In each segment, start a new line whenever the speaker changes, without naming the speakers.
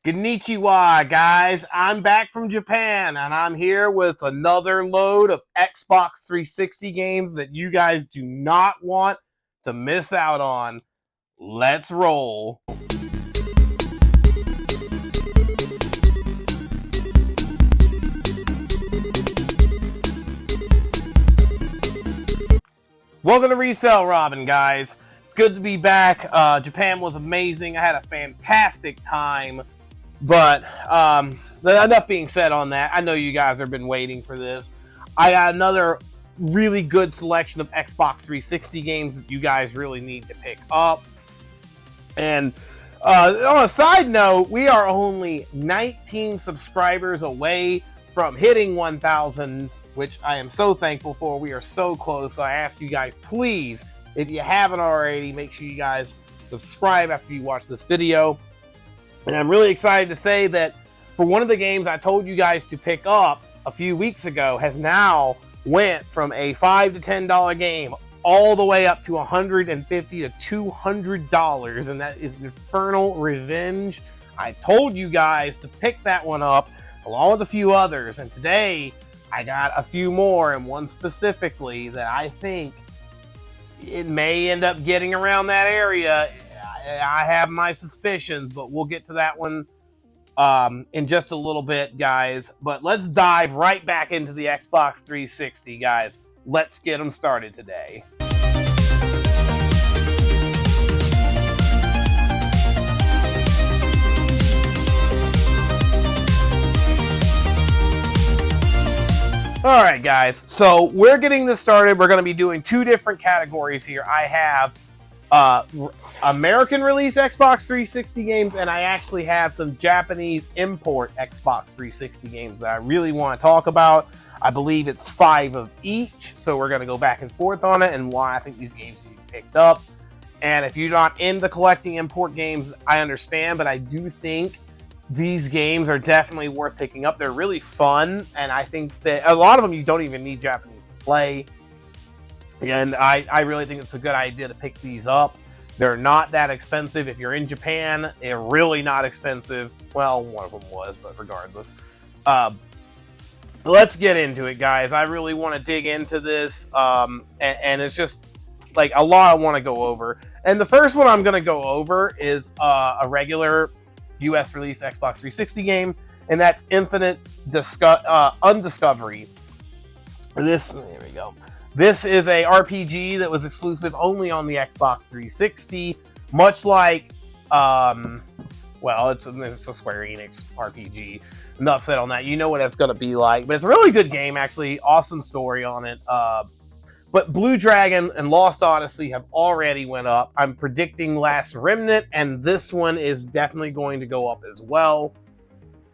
Konnichiwa, guys. I'm back from Japan, and I'm here with another load of Xbox 360 games that you guys do not want to miss out on. Let's roll. Welcome to Resale Robin, guys. It's good to be back. Japan was amazing. I had a fantastic time. But enough being said on that. I know you guys have been waiting for this. I got another really good selection of Xbox 360 games that you guys really need to pick up. And on a side note, we are only 19 subscribers away from hitting 1,000, which I am so thankful for. We are so close. So I ask you guys, please, if you haven't already, make sure you guys subscribe after you watch this video. And I'm really excited to say that for one of the games I told you guys to pick up a few weeks ago has now went from a $5 to $10 game all the way up to $150 to $200, and that is Infernal Revenge. I told you guys to pick that one up along with a few others, and today I got a few more, and one specifically that I think it may end up getting around that area. I have my suspicions, but we'll get to that one in just a little bit, guys. But let's dive right back into the Xbox 360, guys. Let's get them started today. Alright, guys. So we're getting this started. We're going to be doing two different categories here. I have American release Xbox 360 games, and I actually have some Japanese import Xbox 360 games that I really want to talk about. I believe it's 5 of each, so we're going to go back and forth on it and why I think these games need to be picked up. And if you're not into collecting import games, I understand, but I do think these games are definitely worth picking up. They're really fun, and I think that a lot of them you don't even need Japanese to play. And I really think it's a good idea to pick these up. They're not that expensive. If you're in Japan, they're really not expensive. Well, one of them was, but regardless. Let's get into it, guys. I really want to dig into this. And it's just like a lot I want to go over. And the first one I'm going to go over is a regular US release Xbox 360 game. And that's Infinite Undiscovery. There we go. This is a RPG that was exclusive only on the Xbox 360, much like, well, it's a Square Enix RPG. Enough said on that. You know what it's going to be like. But it's a really good game, actually. Awesome story on it. But Blue Dragon and Lost Odyssey have already went up. I'm predicting Last Remnant, and this one is definitely going to go up as well.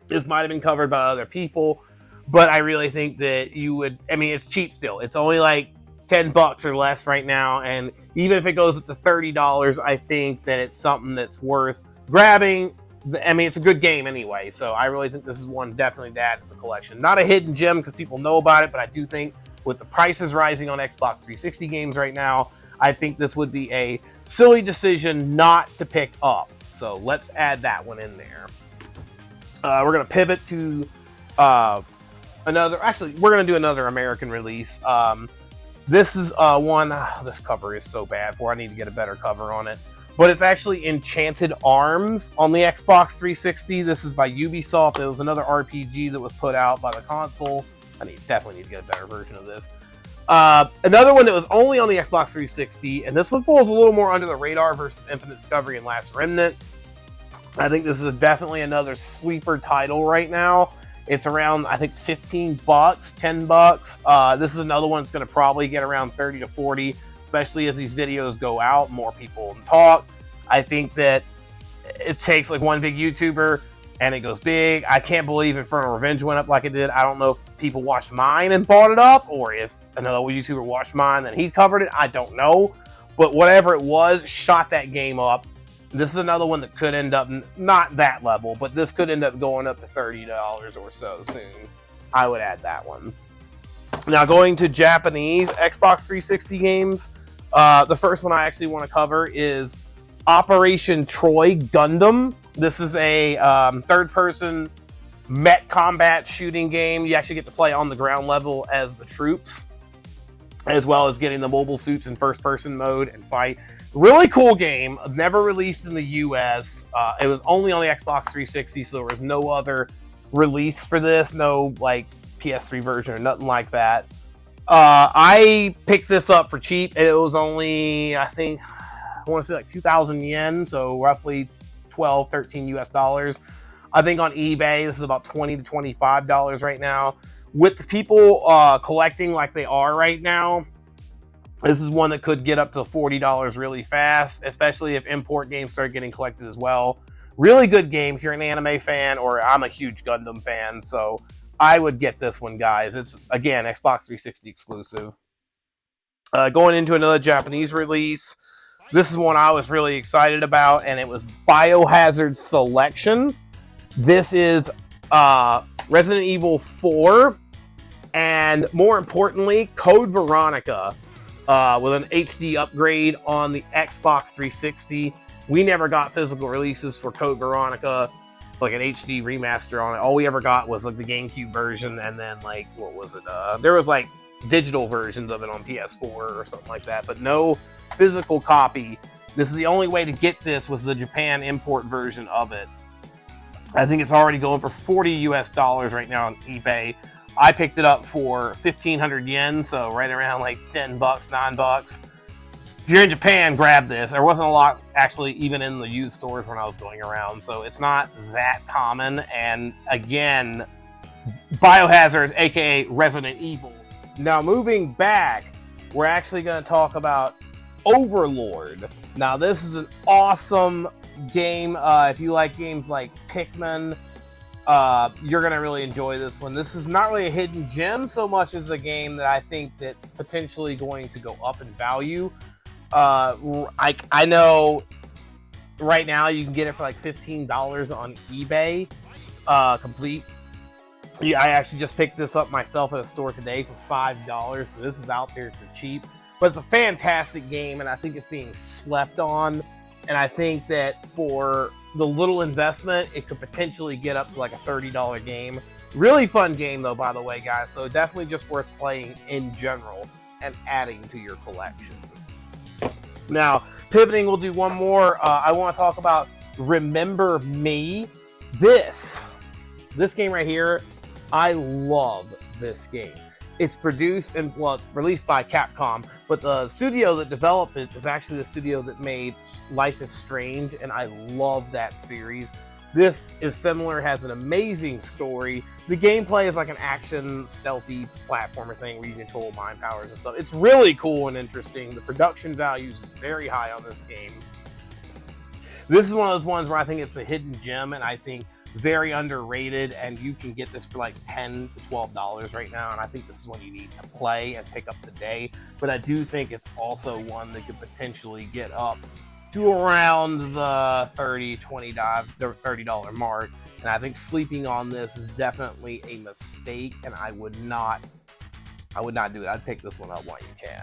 This might have been covered by other people. But I really think that you would, I mean, it's cheap still. It's only like $10 or less right now. And even if it goes up to $30, I think that it's something that's worth grabbing. I mean, it's a good game anyway. So I really think this is one definitely to add to the collection. Not a hidden gem because people know about it, but I do think with the prices rising on Xbox 360 games right now, I think this would be a silly decision not to pick up. So let's add that one in there. We're going to pivot to we're going to do another American release. This is one, this cover is so bad for. I need to get a better cover on it. But it's actually Enchanted Arms on the Xbox 360. This is by Ubisoft. It was another RPG that was put out by the console. I definitely need to get a better version of this. Another one that was only on the Xbox 360, and this one falls a little more under the radar versus Infinite Discovery and Last Remnant. I think this is definitely another sleeper title right now. It's around, I think, $15, $10. This is another one that's going to probably get around 30 to 40, especially as these videos go out, more people talk. I think that it takes like one big YouTuber and it goes big. I can't believe Infernal Revenge went up like it did. I don't know if people watched mine and bought it up, or if another YouTuber watched mine and he covered it. I don't know. But whatever it was, shot that game up. This is another one that could end up, not that level, but this could end up going up to $30 or so soon. I would add that one. Now going to Japanese Xbox 360 games, the first one I actually want to cover is Operation Troy Gundam. This is a third-person mech combat shooting game. You actually get to play on the ground level as the troops, as well as getting the mobile suits in first-person mode and fight. Really cool game. Never released in the US. It was only on the Xbox 360, so there was no other release for this. No like PS3 version or nothing like that. I picked this up for cheap. It was only, I think, I want to say like 2,000 yen, so roughly 12, 13 US dollars. I think on eBay, this is about $20 to $25 right now. With the people collecting like they are right now, this is one that could get up to $40 really fast, especially if import games start getting collected as well. Really good game if you're an anime fan, or I'm a huge Gundam fan, so I would get this one, guys. It's, again, Xbox 360 exclusive. Going into another Japanese release, this is one I was really excited about, and it was Biohazard Selection. This is Resident Evil 4, and more importantly, Code Veronica with an HD upgrade on the Xbox 360. We never got physical releases for Code Veronica, like an HD remaster on it. All we ever got was like the GameCube version, and then like, what was it? There was like digital versions of it on PS4 or something like that, but no physical copy. This is the only way to get this, was the Japan import version of it. I think it's already going for $40 US right now on eBay. I picked it up for 1,500 yen, so right around like 10 bucks, 9 bucks. If you're in Japan, grab this. There wasn't a lot actually even in the used stores when I was going around, so it's not that common. And again, Biohazard, aka Resident Evil. Now moving back, we're actually going to talk about Overlord. Now this is an awesome game. If you like games like Pikmin, you're going to really enjoy this one. This is not really a hidden gem so much as a game that I think that's potentially going to go up in value. I know right now you can get it for like $15 on eBay, complete. Yeah, I actually just picked this up myself at a store today for $5, so this is out there for cheap. But it's a fantastic game, and I think it's being slept on. And I think that for the little investment, it could potentially get up to like a $30 game. Really fun game, though, by the way, guys. So definitely just worth playing in general and adding to your collection. Now, pivoting, we'll do one more. I want to talk about Remember Me. This game right here, I love this game. It's produced and, well, it's released by Capcom, but the studio that developed it is actually the studio that made Life is Strange, and I love that series. This is similar, has an amazing story. The gameplay is like an action, stealthy platformer thing where you control mind powers and stuff. It's really cool and interesting. The production value is very high on this game. This is one of those ones where I think it's a hidden gem, and I think very underrated, and you can get this for like $10 to $12 right now, and I think this is one you need to play and pick up today. But I do think it's also one that could potentially get up to around the $30 mark, and I think sleeping on this is definitely a mistake, and I would not do it. I'd pick this one up while you can.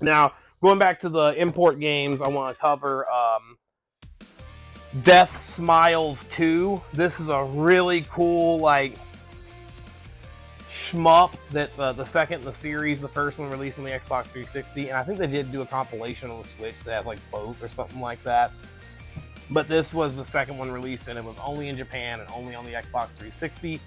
Now, going back to the import games, I want to cover Death Smiles 2. This is a really cool, like, shmup that's the second in the series. The first one released on the Xbox 360, and I think they did do a compilation on the Switch that has like both or something like that. But this was the second one released, and it was only in Japan and only on the Xbox 360.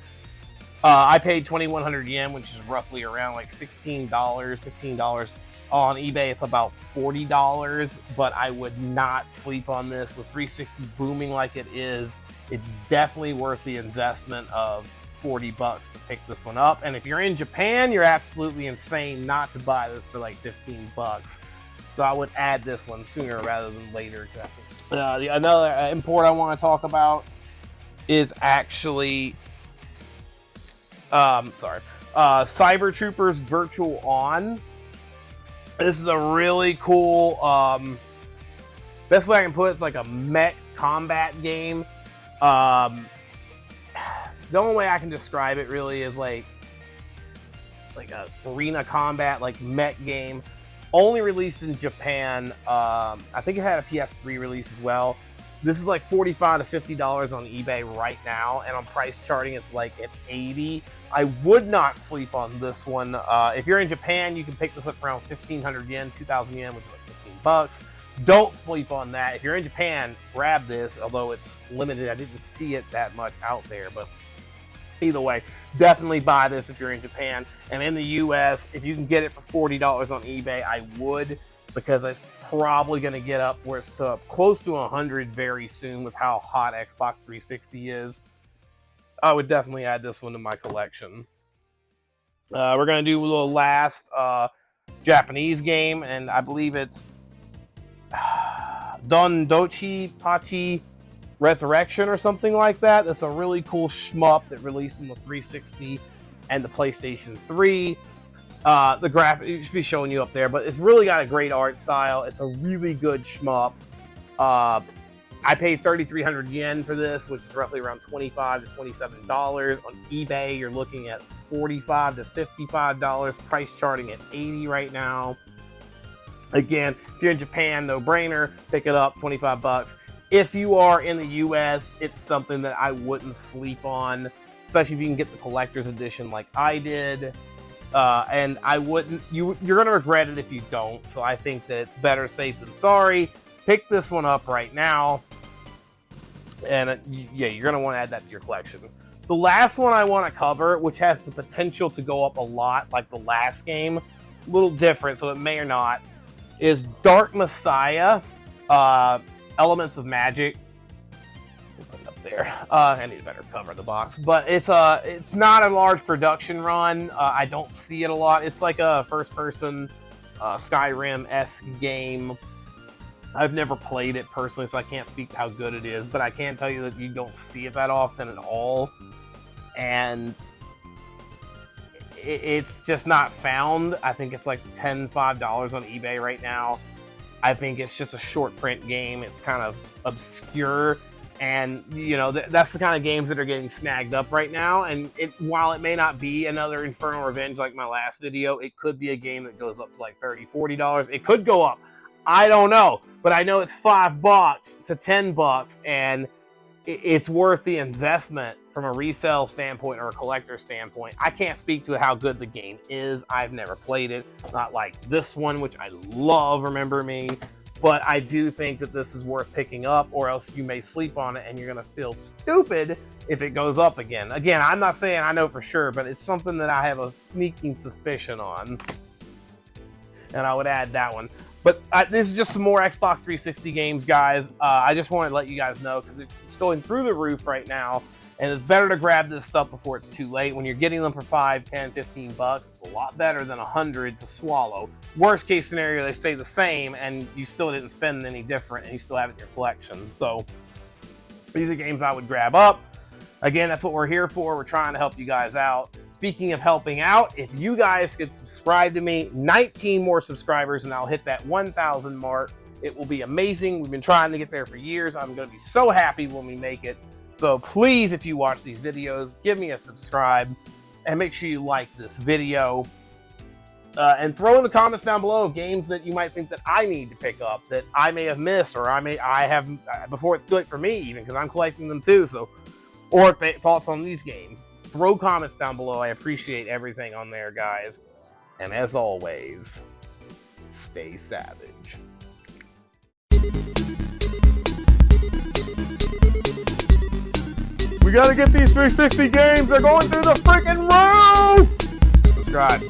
I paid 2,100 yen, which is roughly around like $16, $15. On eBay, it's about $40, but I would not sleep on this. With 360 booming like it is, it's definitely worth the investment of $40 to pick this one up. And if you're in Japan, you're absolutely insane not to buy this for like $15. So I would add this one sooner rather than later. Another import I want to talk about is actually, Cyber Troopers Virtual On. This is a really cool, best way I can put it, it's like a mech combat game. The only way I can describe it really is like a arena combat, like mech game. Only released in Japan. I think it had a PS3 release as well. This is like $45 to $50 on eBay right now, and on price charting, it's like at $80. I would not sleep on this one. If you're in Japan, you can pick this up for around 1,500 yen, 2,000 yen, which is like 15 bucks. Don't sleep on that. If you're in Japan, grab this, although it's limited. I didn't see it that much out there, but either way, definitely buy this if you're in Japan. And in the US, if you can get it for $40 on eBay, I would, because it's probably going to get up where it's close to 100 very soon with how hot Xbox 360 is. I would definitely add this one to my collection. We're going to do a little last Japanese game, and I believe it's Dondo Pachi Resurrection or something like that. That's a really cool shmup that released on the 360 and the PlayStation 3. The graphic, it should be showing you up there, but it's really got a great art style. It's a really good shmup. I paid 3,300 yen for this, which is roughly around $25 to $27. On eBay, you're looking at $45 to $55. Price charting at $80 right now. Again, if you're in Japan, no brainer, pick it up, 25 bucks. If you are in the US, it's something that I wouldn't sleep on, especially if you can get the collector's edition like I did. And I wouldn't, you're going to regret it if you don't. So I think that it's better safe than sorry. Pick this one up right now. And yeah, you're going to want to add that to your collection. The last one I want to cover, which has the potential to go up a lot, like the last game, a little different, so it may or not, is Dark Messiah, Elements of Magic. We'll put it up there. I need to better cover the box, but it's not a large production run. I don't see it a lot. It's like a first-person Skyrim-esque game. I've never played it personally, so I can't speak to how good it is, but I can tell you that you don't see it that often at all, and it's just not found. I think it's like $5 on eBay right now. I think it's just a short print game. It's kind of obscure, and you know that's the kind of games that are getting snagged up right now. And while it may not be another Infernal Revenge like my last video, it could be a game that goes up to like $30, $40. It could go up. I don't know, but I know it's $5 to $10, and it's worth the investment from a resale standpoint or a collector standpoint. I can't speak to how good the game is. I've never played it, not like this one, which I love, remember me, but I do think that this is worth picking up, or else you may sleep on it and you're gonna feel stupid if it goes up again. Again, I'm not saying I know for sure, but it's something that I have a sneaking suspicion on, and I would add that one. But this is just some more Xbox 360 games, guys. I just wanted to let you guys know, because it's going through the roof right now, and it's better to grab this stuff before it's too late. When you're getting them for $5, $10, $15, it's a lot better than $100 to swallow. Worst case scenario, they stay the same, and you still didn't spend any different, and you still have it in your collection. So these are games I would grab up. Again, that's what we're here for. We're trying to help you guys out. Speaking of helping out, if you guys could subscribe to me, 19 more subscribers, and I'll hit that 1,000 mark. It will be amazing. We've been trying to get there for years. I'm going to be so happy when we make it. So please, if you watch these videos, give me a subscribe, and make sure you like this video. And throw in the comments down below games that you might think that I need to pick up, that I may have missed, or I have before it's too late for me, even, because I'm collecting them too. So, or thoughts on these games. Throw comments down below. I appreciate everything on there, guys. And as always, stay savage. We gotta get these 360 games. They're going through the freaking roof! Subscribe.